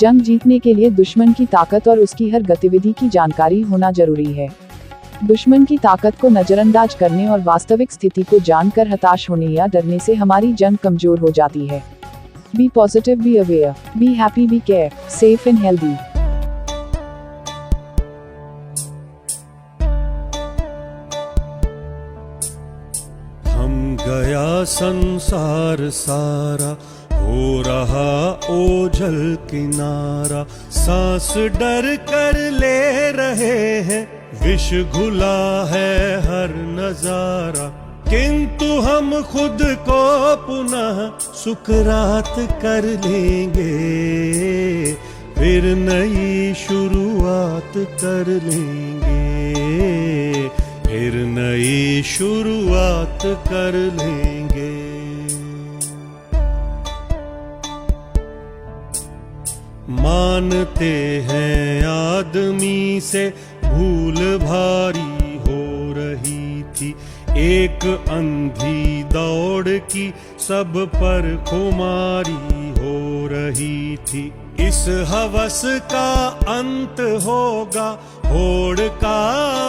जंग जीतने के लिए दुश्मन की ताकत और उसकी हर गतिविधि की जानकारी होना जरूरी है। दुश्मन की ताकत को नजरअंदाज करने और वास्तविक स्थिति को जानकर हताश होने या डरने से हमारी जंग कमजोर हो जाती है। Be positive, be aware, be happy, be care, safe and healthy. हम गया संसार सारा, हो रहा ओझल किनारा, सांस डर कर ले रहे हैं, विष घुला है हर नजारा, किंतु हम खुद को पुनः सुकरात कर लेंगे, फिर नई शुरुआत कर लेंगे, फिर नई शुरुआत कर लेंगे। मानते हैं आदमी से भूल भारी हो रही थी, एक अंधी दौड़ की सब पर खुमारी हो रही थी, इस हवस का अंत होगा, होड़ का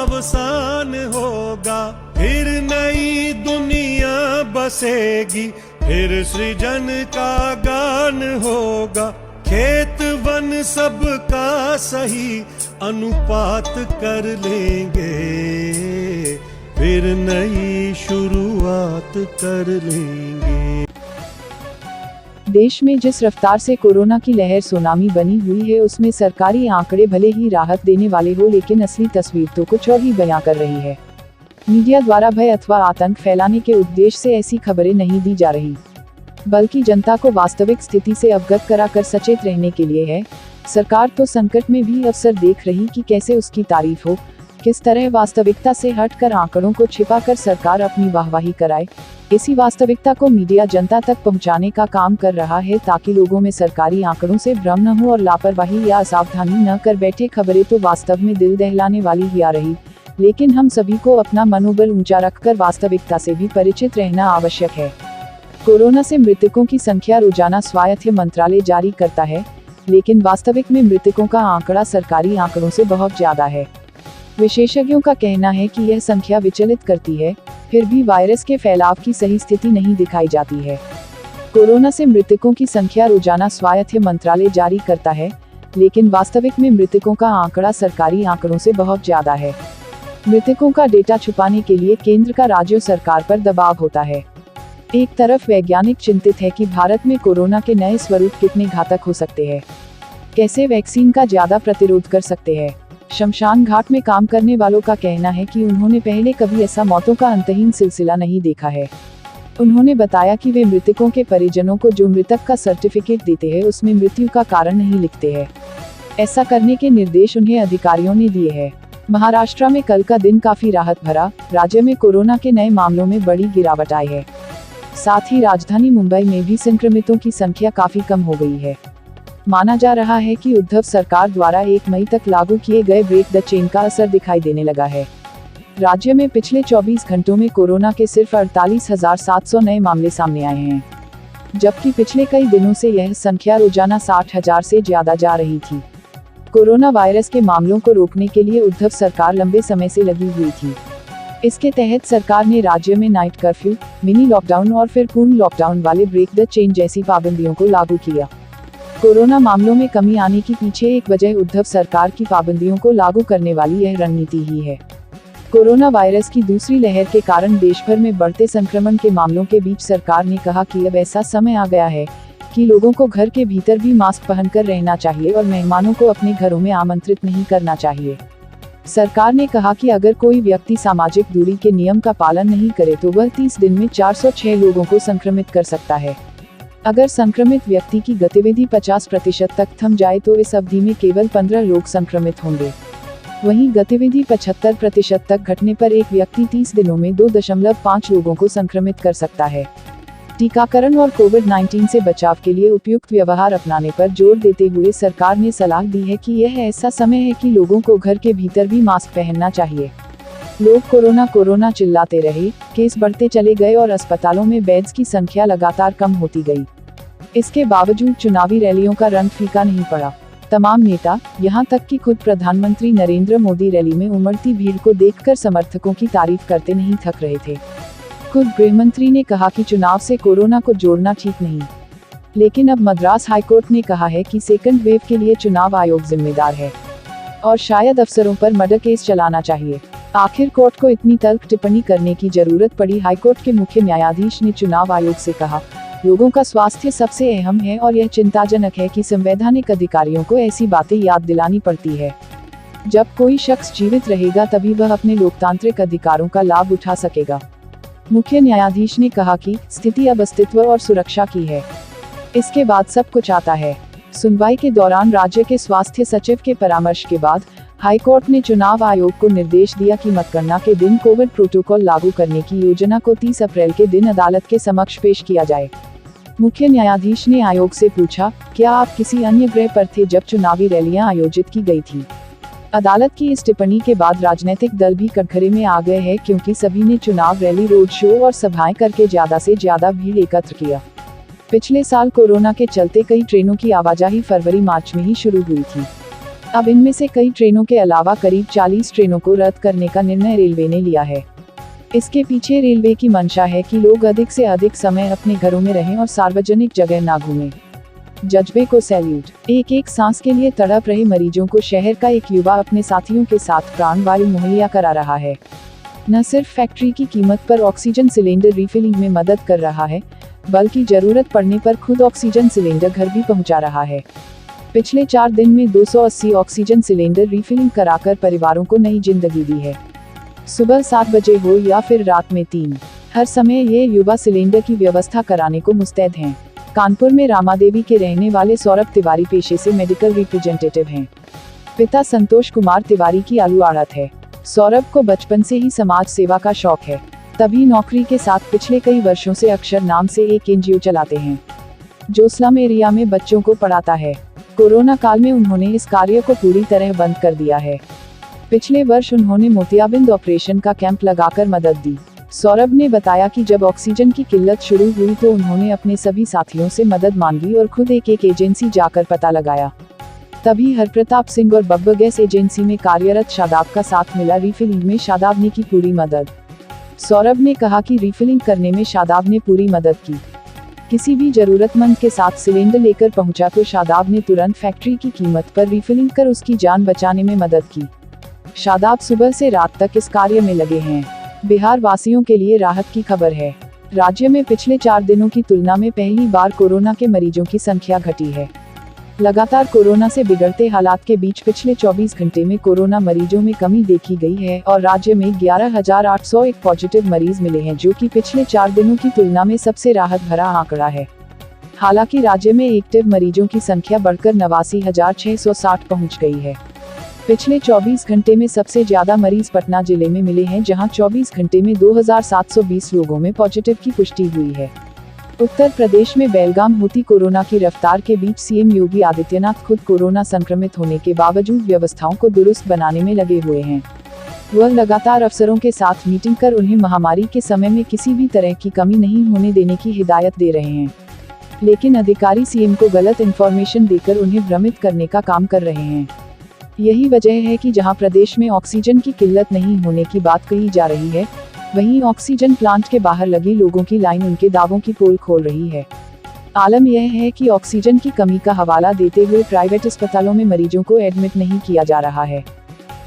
अवसान होगा, फिर नई दुनिया बसेगी, फिर सृजन का गान होगा, खेत वन सबका सही अनुपात कर लेंगे, फिर नई शुरुआत कर लेंगे। देश में जिस रफ्तार से कोरोना की लहर सुनामी बनी हुई है, उसमें सरकारी आंकड़े भले ही राहत देने वाले हो, लेकिन असली तस्वीर तो कुछ और ही बयां कर रही है। मीडिया द्वारा भय अथवा आतंक फैलाने के उद्देश्य से ऐसी खबरें नहीं दी जा रही, बल्कि जनता को वास्तविक स्थिति से अवगत कराकर सचेत रहने के लिए है। सरकार तो संकट में भी अवसर देख रही कि कैसे उसकी तारीफ हो, किस तरह वास्तविकता से हटकर आंकड़ों को छिपाकर सरकार अपनी वाहवाही कराए। इसी वास्तविकता को मीडिया जनता तक पहुंचाने का काम कर रहा है, ताकि लोगों में सरकारी आंकड़ों से भ्रम न हो और लापरवाही या असावधानी न कर बैठे। खबरें तो वास्तव में दिल दहलाने वाली ही आ रही, लेकिन हम सभी को अपना मनोबल ऊंचा रखकर वास्तविकता से भी परिचित रहना आवश्यक है। कोरोना से मृतकों की संख्या रोजाना स्वास्थ्य मंत्रालय जारी करता है, लेकिन वास्तविक में मृतकों का आंकड़ा सरकारी आंकड़ों से बहुत ज्यादा है। विशेषज्ञों का कहना है कि यह संख्या विचलित करती है, फिर भी वायरस के फैलाव की सही स्थिति नहीं दिखाई जाती है। कोरोना से मृतकों की संख्या रोजाना स्वास्थ्य मंत्रालय जारी करता है, लेकिन वास्तविक में मृतकों का आंकड़ा सरकारी आंकड़ों से बहुत ज्यादा है। मृतकों का डेटा छुपाने के लिए केंद्र का राज्य सरकार पर दबाव होता है। एक तरफ वैज्ञानिक चिंतित है कि भारत में कोरोना के नए स्वरूप कितने घातक हो सकते हैं, कैसे वैक्सीन का ज्यादा प्रतिरोध कर सकते हैं। शमशान घाट में काम करने वालों का कहना है कि उन्होंने पहले कभी ऐसा मौतों का अंतहीन सिलसिला नहीं देखा है। उन्होंने बताया कि वे मृतकों के परिजनों को जो मृतक का सर्टिफिकेट देते हैं, उसमें मृत्यु का कारण नहीं लिखते हैं। ऐसा करने के निर्देश उन्हें अधिकारियों ने दिए हैं। महाराष्ट्र में कल का दिन काफी राहत भरा, राज्य में कोरोना के नए मामलों में बड़ी गिरावट आई है। साथ ही राजधानी मुंबई में भी संक्रमितों की संख्या काफी कम हो गई है। माना जा रहा है कि उद्धव सरकार द्वारा 1 मई तक लागू किए गए ब्रेक द चेन का असर दिखाई देने लगा है। राज्य में पिछले 24 घंटों में कोरोना के सिर्फ 48,700 नए मामले सामने आए हैं, जबकि पिछले कई दिनों से यह संख्या रोजाना 60,000 से ज्यादा जा रही थी। कोरोना वायरस के मामलों को रोकने के लिए उद्धव सरकार लंबे समय से लगी हुई थी। इसके तहत सरकार ने राज्य में नाइट कर्फ्यू, मिनी लॉकडाउन और फिर पूर्ण लॉकडाउन वाले ब्रेक द चेन जैसी पाबंदियों को लागू किया। कोरोना मामलों में कमी आने की पीछे एक वजह उद्धव सरकार की पाबंदियों को लागू करने वाली यह रणनीति ही है। कोरोना वायरस की दूसरी लहर के कारण देश भर में बढ़ते संक्रमण के मामलों के बीच सरकार ने कहा कि अब ऐसा समय आ गया है कि लोगों को घर के भीतर भी मास्क पहनकर रहना चाहिए और मेहमानों को अपने घरों में आमंत्रित नहीं करना चाहिए। सरकार ने कहा कि अगर कोई व्यक्ति सामाजिक दूरी के नियम का पालन नहीं करे तो वह 30 दिन में 406 लोगों को संक्रमित कर सकता है। अगर संक्रमित व्यक्ति की गतिविधि 50% तक थम जाए तो इस अवधि में केवल 15 लोग संक्रमित होंगे। वहीं गतिविधि 75% तक घटने पर एक व्यक्ति 30 दिनों में 2.5 लोगों को संक्रमित कर सकता है। टीकाकरण और कोविड-19 से बचाव के लिए उपयुक्त व्यवहार अपनाने पर जोर देते हुए सरकार ने सलाह दी है कि यह ऐसा समय है कि लोगों को घर के भीतर भी मास्क पहनना चाहिए। लोग कोरोना कोरोना चिल्लाते रहे, केस बढ़ते चले गए और अस्पतालों में बेड्स की संख्या लगातार कम होती गई। इसके बावजूद चुनावी रैलियों का रंग फीका नहीं पड़ा। तमाम नेता, यहां तक कि खुद प्रधानमंत्री नरेंद्र मोदी रैली में उमड़ती भीड़ को देखकर समर्थकों की तारीफ करते नहीं थक रहे थे। खुद गृहमंत्री ने कहा कि चुनाव से कोरोना को जोड़ना ठीक नहीं। लेकिन अब मद्रास हाईकोर्ट ने कहा है कि सेकंड वेव के लिए चुनाव आयोग जिम्मेदार है और शायद अफसरों पर मर्डर केस चलाना चाहिए। आखिर कोर्ट को इतनी तल्ख टिप्पणी करने की जरूरत पड़ी। हाईकोर्ट के मुख्य न्यायाधीश ने चुनाव आयोग से कहा, लोगों का स्वास्थ्य सबसे अहम है और यह चिंताजनक है कि संवैधानिक अधिकारियों को ऐसी बातें याद दिलानी पड़ती है। जब कोई शख्स जीवित रहेगा तभी वह अपने लोकतांत्रिक अधिकारों का लाभ उठा सकेगा। मुख्य न्यायाधीश ने कहा कि स्थिति अब अस्तित्व और सुरक्षा की है, इसके बाद सब कुछ आता है। सुनवाई के दौरान राज्य के स्वास्थ्य सचिव के परामर्श के बाद हाईकोर्ट ने चुनाव आयोग को निर्देश दिया कि मतगणना के दिन कोविड प्रोटोकॉल लागू करने की योजना को 30 अप्रैल के दिन अदालत के समक्ष पेश किया जाए। मुख्य न्यायाधीश ने आयोग से पूछा, क्या आप किसी अन्य ग्रह पर थे जब चुनावी रैलियां आयोजित की गई थी? अदालत की इस टिप्पणी के बाद राजनीतिक दल भी कटघरे में आ गए हैं, क्योंकि सभी ने चुनाव रैली, रोड शो और सभाएं करके ज्यादा से ज्यादा भीड़ एकत्र किया। पिछले साल कोरोना के चलते कई ट्रेनों की आवाजाही फरवरी-मार्च में ही शुरू हुई थी। अब इनमें से कई ट्रेनों के अलावा करीब 40 ट्रेनों को रद्द करने का निर्णय रेलवे ने लिया है। इसके पीछे रेलवे की मंशा है कि लोग अधिक से अधिक समय अपने घरों में रहें और सार्वजनिक जगह ना घूमें। जज्बे को सैल्यूट। एक एक सांस के लिए तड़प रहे मरीजों को शहर का एक युवा अपने साथियों के साथ प्राणवायु मुहैया करा रहा है। न सिर्फ फैक्ट्री की कीमत पर ऑक्सीजन सिलेंडर रिफिलिंग में मदद कर रहा है, बल्कि जरूरत पड़ने पर खुद ऑक्सीजन सिलेंडर घर भी पहुंचा रहा है। पिछले 4 दिन में 280 ऑक्सीजन सिलेंडर रिफिलिंग कराकर परिवारों को नई जिंदगी दी है। सुबह 7 बजे हो या फिर रात में 3, हर समय ये युवा सिलेंडर की व्यवस्था कराने को मुस्तैद हैं। कानपुर में रामादेवी के रहने वाले सौरभ तिवारी पेशे से मेडिकल रिप्रेजेंटेटिव हैं। पिता संतोष कुमार तिवारी की आलू आड़त है। सौरभ को बचपन से ही समाज सेवा का शौक है, तभी नौकरी के साथ पिछले कई वर्षों से अक्षर नाम से एक एनजीओ चलाते हैं, जो स्लम एरिया में बच्चों को पढ़ाता है। कोरोना काल में उन्होंने इस कार्य को पूरी तरह बंद कर दिया है। पिछले वर्ष उन्होंने मोतियाबिंद ऑपरेशन का कैंप लगाकर मदद दी। सौरभ ने बताया कि जब ऑक्सीजन की किल्लत शुरू हुई तो उन्होंने अपने सभी साथियों से मदद मांगी और खुद एक एक एजेंसी जाकर पता लगाया। तभी हरप्रताप सिंह और बब्बर गैस एजेंसी में कार्यरत शादाब का साथ मिला। रिफिलिंग में शादाब ने की पूरी मदद। सौरभ ने कहा कि रिफिलिंग करने में शादाब ने पूरी मदद की। किसी भी जरूरतमंद के साथ सिलेंडर लेकर पहुंचा तो शादाब ने तुरंत फैक्ट्री की कीमत पर रिफिलिंग कर उसकी जान बचाने में मदद की। शादाब सुबह से रात तक इस कार्य में लगे हैं। बिहार वासियों के लिए राहत की खबर है। राज्य में पिछले 4 दिनों की तुलना में पहली बार कोरोना के मरीजों की संख्या घटी है। लगातार कोरोना से बिगड़ते हालात के बीच पिछले 24 घंटे में कोरोना मरीजों में कमी देखी गई है और राज्य में 11,801 पॉजिटिव मरीज मिले हैं, जो कि पिछले 4 दिनों की तुलना में सबसे राहत भरा आंकड़ा है। हालांकि राज्य में एक्टिव मरीजों की संख्या बढ़कर 89,660 पहुंच गई है। पिछले 24 घंटे में सबसे ज्यादा मरीज पटना जिले में मिले हैं, जहां 24 घंटे में 2,720 लोगों में पॉजिटिव की पुष्टि हुई है। उत्तर प्रदेश में बेलगाम होती कोरोना की रफ्तार के बीच सीएम योगी आदित्यनाथ खुद कोरोना संक्रमित होने के बावजूद व्यवस्थाओं को दुरुस्त बनाने में लगे हुए हैं। वह लगातार अफसरों के साथ मीटिंग कर उन्हें महामारी के समय में किसी भी तरह की कमी नहीं होने देने की हिदायत दे रहे हैं। लेकिन अधिकारी सीएम को गलत इन्फॉर्मेशन देकर उन्हें भ्रमित करने का काम कर रहे हैं। यही वजह है कि जहां प्रदेश में ऑक्सीजन की किल्लत नहीं होने की बात कही जा रही है, वहीं ऑक्सीजन प्लांट के बाहर लगी लोगों की लाइन उनके दावों की पोल खोल रही है। आलम यह है कि ऑक्सीजन की कमी का हवाला देते हुए प्राइवेट अस्पतालों में मरीजों को एडमिट नहीं किया जा रहा है।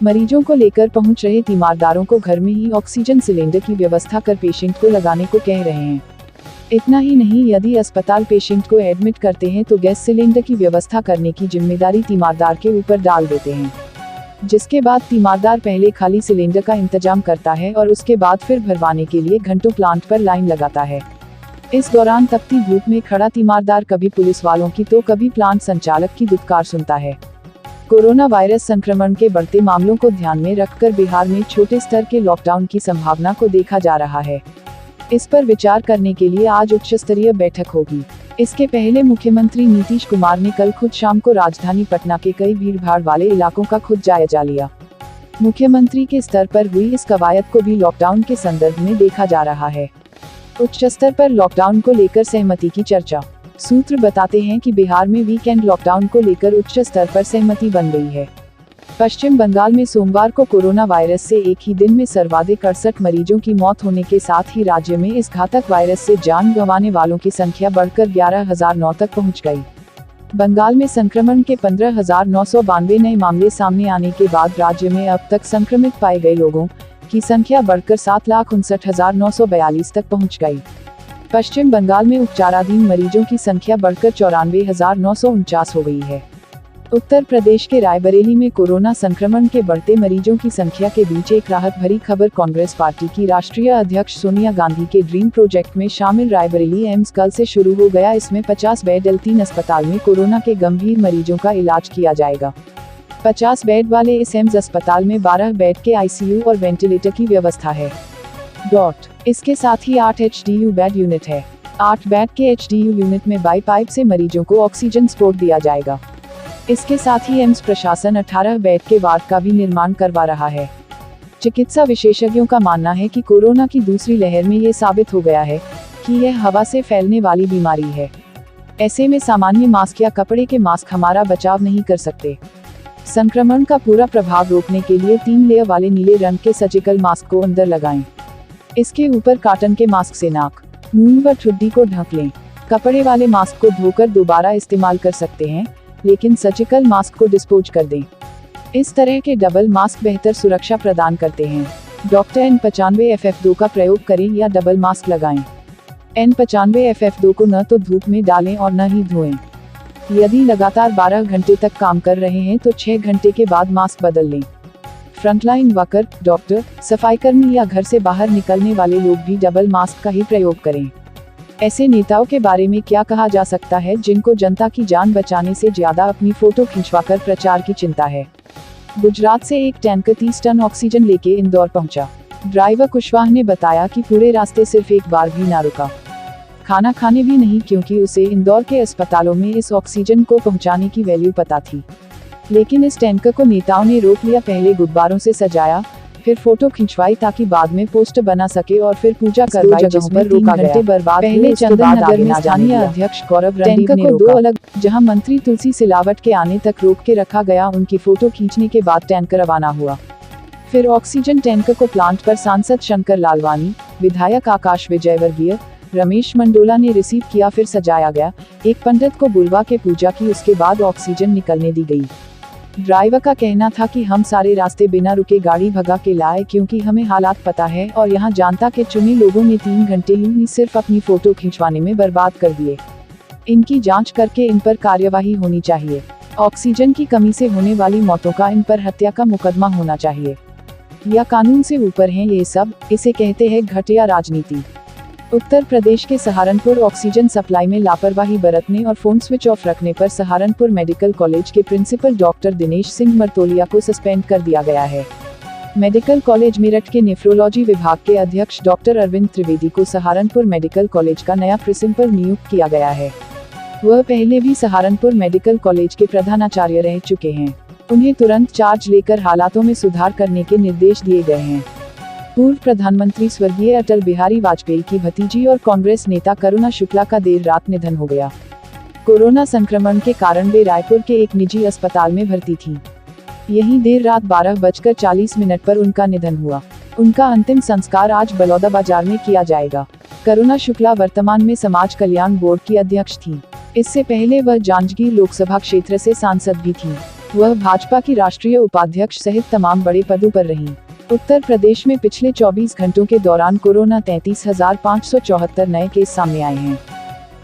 मरीजों को लेकर पहुंच रहे तीमारदारों को घर में ही ऑक्सीजन सिलेंडर की व्यवस्था कर पेशेंट को लगाने को कह रहे हैं। इतना ही नहीं, यदि अस्पताल पेशेंट को एडमिट करते हैं तो गैस सिलेंडर की व्यवस्था करने की जिम्मेदारी तीमारदार के ऊपर डाल देते हैं, जिसके बाद तीमारदार पहले खाली सिलेंडर का इंतजाम करता है और उसके बाद फिर भरवाने के लिए घंटों प्लांट पर लाइन लगाता है। इस दौरान तपती धूप में खड़ा तीमारदार कभी पुलिस वालों की तो कभी प्लांट संचालक की दुत्कार सुनता है। कोरोना वायरस संक्रमण के बढ़ते मामलों को ध्यान में रखकर बिहार में छोटे स्तर के लॉकडाउन की संभावना को देखा जा रहा है। इस पर विचार करने के लिए आज उच्च स्तरीय बैठक होगी। इसके पहले मुख्यमंत्री नीतीश कुमार ने कल खुद शाम को राजधानी पटना के कई भीड़भाड़ वाले इलाकों का खुद जायजा लिया। मुख्यमंत्री के स्तर पर हुई इस कवायद को भी लॉकडाउन के संदर्भ में देखा जा रहा है। उच्च स्तर पर लॉकडाउन को लेकर सहमति की चर्चा। सूत्र बताते हैं कि बिहार में वीकेंड लॉकडाउन को लेकर उच्च स्तर पर सहमति बन गई है। पश्चिम बंगाल में सोमवार को कोरोना वायरस से एक ही दिन में सर्वाधिक 68 मरीजों की मौत होने के साथ ही राज्य में इस घातक वायरस से जान गंवाने वालों की संख्या बढ़कर 11,009 तक पहुंच गई। बंगाल में संक्रमण के 15,992 नए मामले सामने आने के बाद राज्य में अब तक संक्रमित पाए गए लोगों की संख्या बढ़कर 7,59,942 तक पहुंच गई। पश्चिम बंगाल में उपचाराधीन मरीजों की संख्या बढ़कर 94,949 हो गई है। उत्तर प्रदेश के रायबरेली में कोरोना संक्रमण के बढ़ते मरीजों की संख्या के बीच एक राहत भरी खबर। कांग्रेस पार्टी की राष्ट्रीय अध्यक्ष सोनिया गांधी के ड्रीम प्रोजेक्ट में शामिल रायबरेली एम्स कल से शुरू हो गया। इसमें 50 बेड L3 अस्पताल में कोरोना के गंभीर मरीजों का इलाज किया जाएगा। 50 बेड वाले इस एम्स अस्पताल में 12 बेड के ICU और वेंटिलेटर की व्यवस्था है। इसके साथ ही 8 HDU बेड यूनिट है। 8 बेड के HDU यूनिट में बाई पाइप से मरीजों को ऑक्सीजन सपोर्ट दिया जाएगा। इसके साथ ही एम्स प्रशासन 18 बेड के वार्ड का भी निर्माण करवा रहा है। चिकित्सा विशेषज्ञों का मानना है कि कोरोना की दूसरी लहर में ये साबित हो गया है कि यह हवा से फैलने वाली बीमारी है। ऐसे में सामान्य मास्क या कपड़े के मास्क हमारा बचाव नहीं कर सकते। संक्रमण का पूरा प्रभाव रोकने के लिए 3 लेयर वाले नीले रंग के सर्जिकल मास्क को अंदर लगाएं। इसके ऊपर कॉटन के मास्क से नाक, मुंह व ठुड्डी को ढक लें। कपड़े वाले मास्क को धोकर दोबारा इस्तेमाल कर सकते हैं, लेकिन सर्जिकल मास्क को डिस्पोज कर दें। इस तरह के डबल मास्क बेहतर सुरक्षा प्रदान करते हैं। डॉक्टर N95FF2 का प्रयोग करें या डबल मास्क लगाएं। N95FF2 को न तो धूप में डालें और न ही धोएं। यदि लगातार 12 घंटे तक काम कर रहे हैं तो 6 घंटे के बाद मास्क बदल लें। फ्रंटलाइन वर्कर, डॉक्टर, सफाईकर्मी या घर से बाहर निकलने वाले लोग भी डबल मास्क का ही प्रयोग करें। ऐसे नेताओं के बारे में क्या कहा जा सकता है जिनको जनता की जान बचाने से ज्यादा अपनी फोटो खिंचवाकर प्रचार की चिंता है। गुजरात से एक टैंकर 30 टन ऑक्सीजन लेके इंदौर पहुंचा। ड्राइवर कुशवाहा ने बताया कि पूरे रास्ते सिर्फ एक बार भी ना रुका, खाना खाने भी नहीं, क्योंकि उसे इंदौर के अस्पतालों में इस ऑक्सीजन को पहुंचाने की वैल्यू पता थी। लेकिन इस टैंकर को नेताओं ने रोक लिया। पहले गुब्बारों से सजाया, फिर फोटो खिंचवाई ताकि बाद में पोस्ट बना सके और फिर पूजा करवाई, जिसमें 3 घंटे बर्बाद। पहले चंदन नगर में स्थानीय अध्यक्ष गौरव रणदीप ने को 2 अलग जहां मंत्री तुलसी सिलावट के आने तक रोक के रखा गया। उनकी फोटो खींचने के बाद टैंकर रवाना हुआ। फिर ऑक्सीजन टैंकर को प्लांट पर सांसद शंकर लालवानी, विधायक आकाश विजयवर्गीय, रमेश मंडोला ने रिसीव किया। फिर सजाया गया। एक पंडित को बुलवा के पूजा की, उसके बाद ऑक्सीजन निकलने दी गई। ड्राइवर का कहना था कि हम सारे रास्ते बिना रुके गाड़ी भगा के लाए, क्योंकि हमें हालात पता है और यहाँ जनता के चुने लोगों ने 3 घंटे यूं ही सिर्फ अपनी फोटो खिंचवाने में बर्बाद कर दिए। इनकी जांच करके इन पर कार्यवाही होनी चाहिए। ऑक्सीजन की कमी से होने वाली मौतों का इन पर हत्या का मुकदमा होना चाहिए। या कानून से ऊपर हैं ये सब, इसे कहते हैं घटिया राजनीति। उत्तर प्रदेश के सहारनपुर ऑक्सीजन सप्लाई में लापरवाही बरतने और फोन स्विच ऑफ रखने पर सहारनपुर मेडिकल कॉलेज के प्रिंसिपल डॉक्टर दिनेश सिंह मरतोलिया को सस्पेंड कर दिया गया है। मेडिकल कॉलेज मेरठ के नेफ्रोलॉजी विभाग के अध्यक्ष डॉक्टर अरविंद त्रिवेदी को सहारनपुर मेडिकल कॉलेज का नया प्रिंसिपल नियुक्त किया गया है। वह पहले भी सहारनपुर मेडिकल कॉलेज के प्रधानाचार्य रह चुके हैं। उन्हें तुरंत चार्ज लेकर हालातों में सुधार करने के निर्देश दिए गए हैं। पूर्व प्रधानमंत्री स्वर्गीय अटल बिहारी वाजपेयी की भतीजी और कांग्रेस नेता करुणा शुक्ला का देर रात निधन हो गया। कोरोना संक्रमण के कारण वे रायपुर के एक निजी अस्पताल में भर्ती थी। यहीं देर रात 12:40 पर उनका निधन हुआ। उनका अंतिम संस्कार आज बलौदाबाजार में किया जाएगा। करुणा शुक्ला वर्तमान में समाज कल्याण बोर्ड की अध्यक्ष थी। इससे पहले वह जांजगीर लोकसभा क्षेत्र से सांसद भी थी। वह भाजपा की राष्ट्रीय उपाध्यक्ष सहित तमाम बड़े पदों पर रहीं। उत्तर प्रदेश में पिछले 24 घंटों के दौरान कोरोना 33,574 नए केस सामने आए हैं।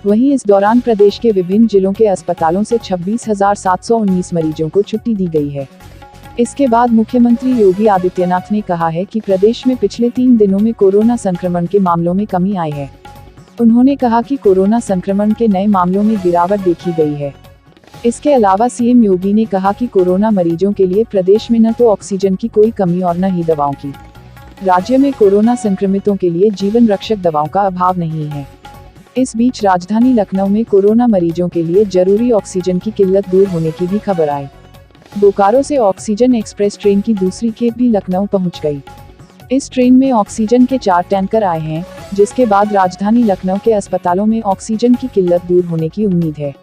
वहीं इस दौरान प्रदेश के विभिन्न जिलों के अस्पतालों से 26,719 मरीजों को छुट्टी दी गई है। इसके बाद मुख्यमंत्री योगी आदित्यनाथ ने कहा है कि प्रदेश में पिछले 3 दिनों में कोरोना संक्रमण के मामलों में कमी आई है। उन्होंने कहा कि कोरोना संक्रमण के नए मामलों में गिरावट देखी गई है। इसके अलावा सीएम योगी ने कहा कि कोरोना मरीजों के लिए प्रदेश में न तो ऑक्सीजन की कोई कमी और न ही दवाओं की। राज्य में कोरोना संक्रमितों के लिए जीवन रक्षक दवाओं का अभाव नहीं है। इस बीच राजधानी लखनऊ में कोरोना मरीजों के लिए जरूरी ऑक्सीजन की किल्लत दूर होने की भी खबर आई। बोकारो से ऑक्सीजन एक्सप्रेस ट्रेन की दूसरी खेप भी लखनऊ पहुंच गई। इस ट्रेन में ऑक्सीजन के 4 टैंकर आए हैं। जिसके बाद राजधानी लखनऊ के अस्पतालों में ऑक्सीजन की किल्लत दूर होने की उम्मीद है।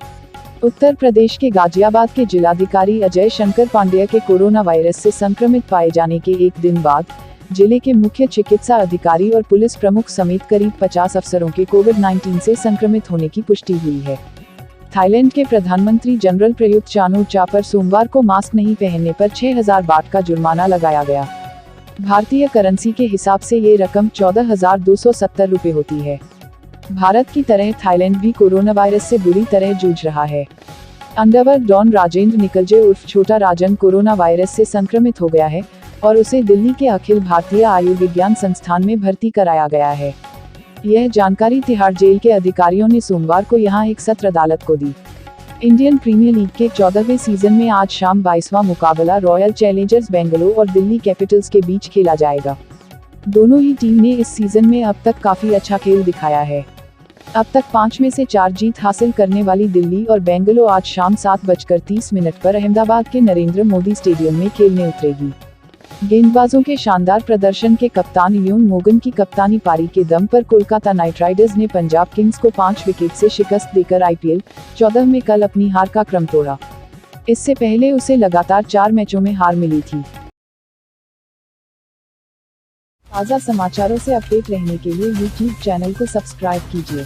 उत्तर प्रदेश के गाजियाबाद के जिलाधिकारी अजय शंकर पांडेय के कोरोना वायरस से संक्रमित पाए जाने के एक दिन बाद जिले के मुख्य चिकित्सा अधिकारी और पुलिस प्रमुख समेत करीब 50 अफसरों के कोविड-19 से संक्रमित होने की पुष्टि हुई है। थाईलैंड के प्रधानमंत्री जनरल प्रयुक्त चान-ओ-चा पर सोमवार को मास्क नहीं पहनने पर 6000 बाट का जुर्माना लगाया गया। भारतीय करेंसी के हिसाब से ये रकम 14,270 रुपये होती है। भारत की तरह थाईलैंड भी कोरोना वायरस से बुरी तरह जूझ रहा है। अंडरवर्ल्ड डॉन राजेंद्र निकलजे उर्फ छोटा राजन कोरोना वायरस से संक्रमित हो गया है और उसे दिल्ली के अखिल भारतीय आयुर्विज्ञान संस्थान में भर्ती कराया गया है। यह जानकारी तिहाड़ जेल के अधिकारियों ने सोमवार को यहां एक सत्र अदालत को दी। इंडियन प्रीमियर लीग के 14वें सीजन में आज शाम 22वां मुकाबला रॉयल चैलेंजर्स बेंगलुरु और दिल्ली कैपिटल्स के बीच खेला जाएगा। दोनों ही टीम ने इस सीजन में अब तक काफी अच्छा खेल दिखाया है। अब तक 5 में से 4 जीत हासिल करने वाली दिल्ली और बेंगलुरु आज शाम 7:30 पर अहमदाबाद के नरेंद्र मोदी स्टेडियम में खेलने उतरेगी। गेंदबाजों के शानदार प्रदर्शन के कप्तान यून मोगन की कप्तानी पारी के दम पर कोलकाता नाइट राइडर्स ने पंजाब किंग्स को 5 विकेट से शिकस्त देकर IPL 14 में कल अपनी हार का क्रम तोड़ा। इससे पहले उसे लगातार 4 मैचों में हार मिली थी। ताज़ा समाचारों से अपडेट रहने के लिए YouTube चैनल को सब्सक्राइब कीजिए।